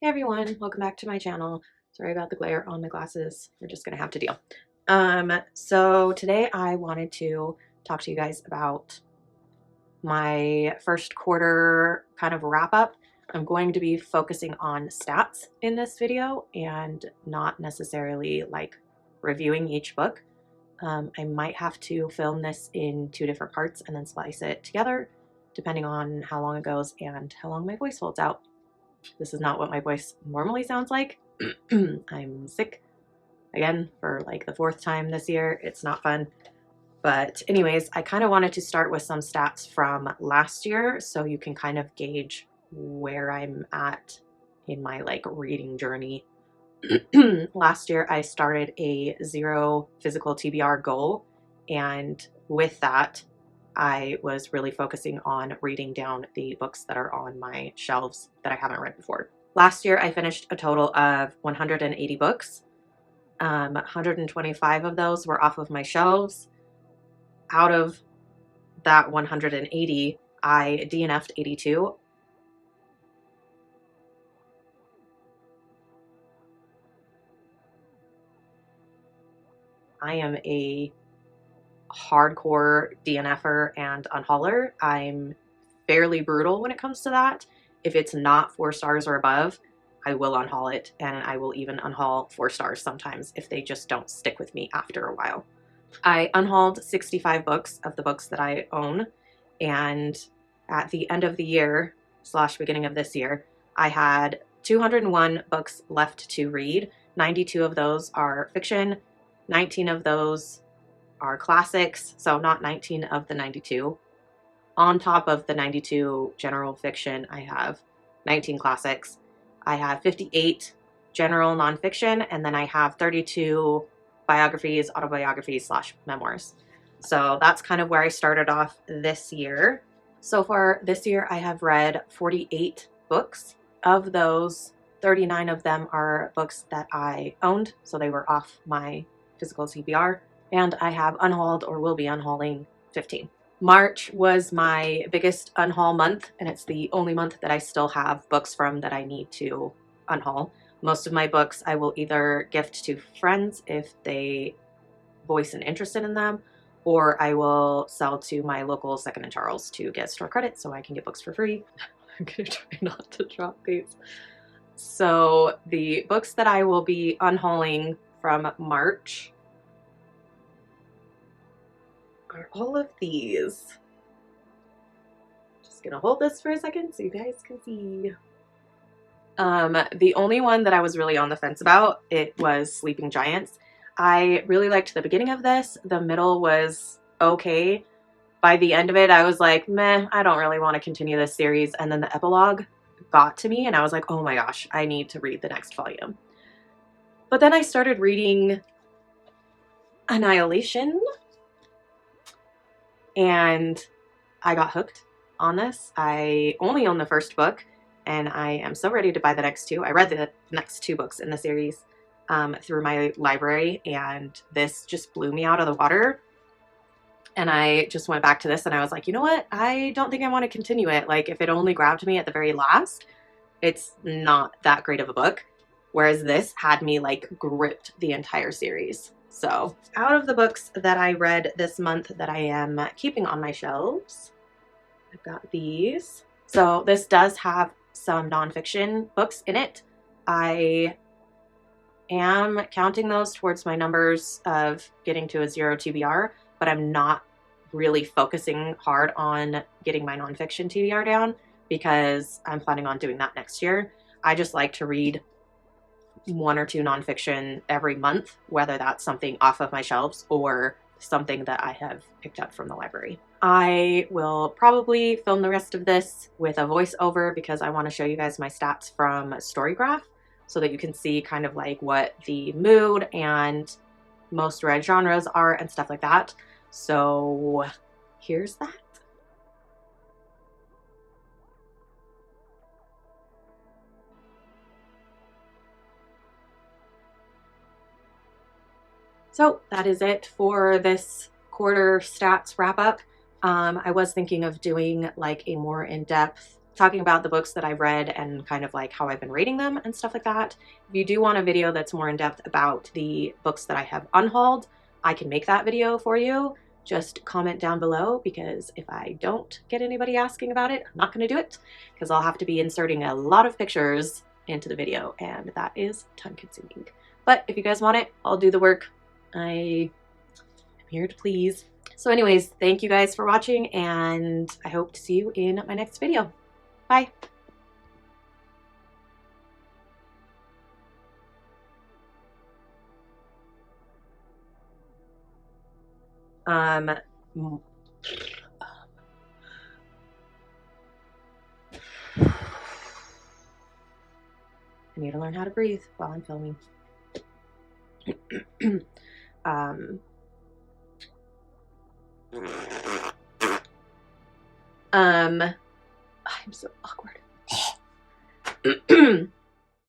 Hey everyone, welcome back to my channel. Sorry about the glare on my glasses. We're just gonna have to deal. So today I wanted to talk to you guys about my first quarter kind of wrap up. I'm going to be focusing on stats in this video and not necessarily like reviewing each book. I might have to film this in two different parts and then splice it together, depending on how long it goes and how long my voice holds out. This is not what my voice normally sounds like. I'm sick again for like the fourth time this year. It's not fun. But anyways, I kind of wanted to start with some stats from last year so you can kind of gauge where I'm at in my like reading journey. Last year I started a 0 physical TBR goal, and with that I was really focusing on reading down the books that are on my shelves that I haven't read before. Last year I finished a total of 180 books. 125 of those were off of my shelves. Out of that 180, I DNF'd 82. I am a hardcore DNFer and unhauler. I'm fairly brutal when it comes to that. If it's not 4 stars or above, I will unhaul it, and I will even unhaul 4 stars sometimes if they just don't stick with me after a while. I unhauled 65 books of the books that I own, and at the end of the year / beginning of this year, I had 201 books left to read. 92 of those are fiction, 19 of those are classics, so not 19 of the 92. On top of the 92 general fiction, I have 19 classics. I have 58 general nonfiction, and then I have 32 biographies, autobiographies / memoirs. So that's kind of where I started off this year. So far this year, I have read 48 books. Of those, 39 of them are books that I owned, so they were off my physical TBR, and I have unhauled or will be unhauling 15. March was my biggest unhaul month, and it's the only month that I still have books from that I need to unhaul. Most of my books I will either gift to friends if they voice an interest in them, or I will sell to my local Second and Charles to get store credit so I can get books for free. I'm gonna try not to drop these. So the books that I will be unhauling from March are all of these. Just gonna hold this for a second so you guys can see. The only one that I was really on the fence about, it was Sleeping Giants. I really liked the beginning of this. The middle was okay. By the end of it, I was like, meh, I don't really want to continue this series. And then the epilogue got to me and I was like, oh my gosh, I need to read the next volume. But then I started reading Annihilation, and I got hooked on this. I only own the first book, and I am so ready to buy the next two. I read the next 2 books in the series through my library, and this just blew me out of the water. And I just went back to this and I was like, you know what? I don't think I want to continue it. Like, if it only grabbed me at the very last, it's not that great of a book. Whereas this had me like gripped the entire series. So out of the books that I read this month that I am keeping on my shelves, I've got these. So this does have some nonfiction books in it. I am counting those towards my numbers of getting to a 0 TBR, but I'm not really focusing hard on getting my nonfiction TBR down because I'm planning on doing that next year. I just like to read 1 or 2 nonfiction every month, whether that's something off of my shelves or something that I have picked up from the library. I will probably film the rest of this with a voiceover because I want to show you guys my stats from Storygraph so that you can see kind of like what the mood and most read genres are and stuff like that. So here's that. So that is it for this quarter stats wrap up. I was thinking of doing like a more in-depth talking about the books that I've read and kind of like how I've been rating them and stuff like that. If you do want a video that's more in depth about the books that I have unhauled, I can make that video for you. Just comment down below, because if I don't get anybody asking about it, I'm not going to do it, because I'll have to be inserting a lot of pictures into the video, and that is time consuming. But if you guys want it, I'll do the work. I am here to please. So anyways, thank you guys for watching, and I hope to see you in my next video. Bye. I need to learn how to breathe while I'm filming. I'm so awkward.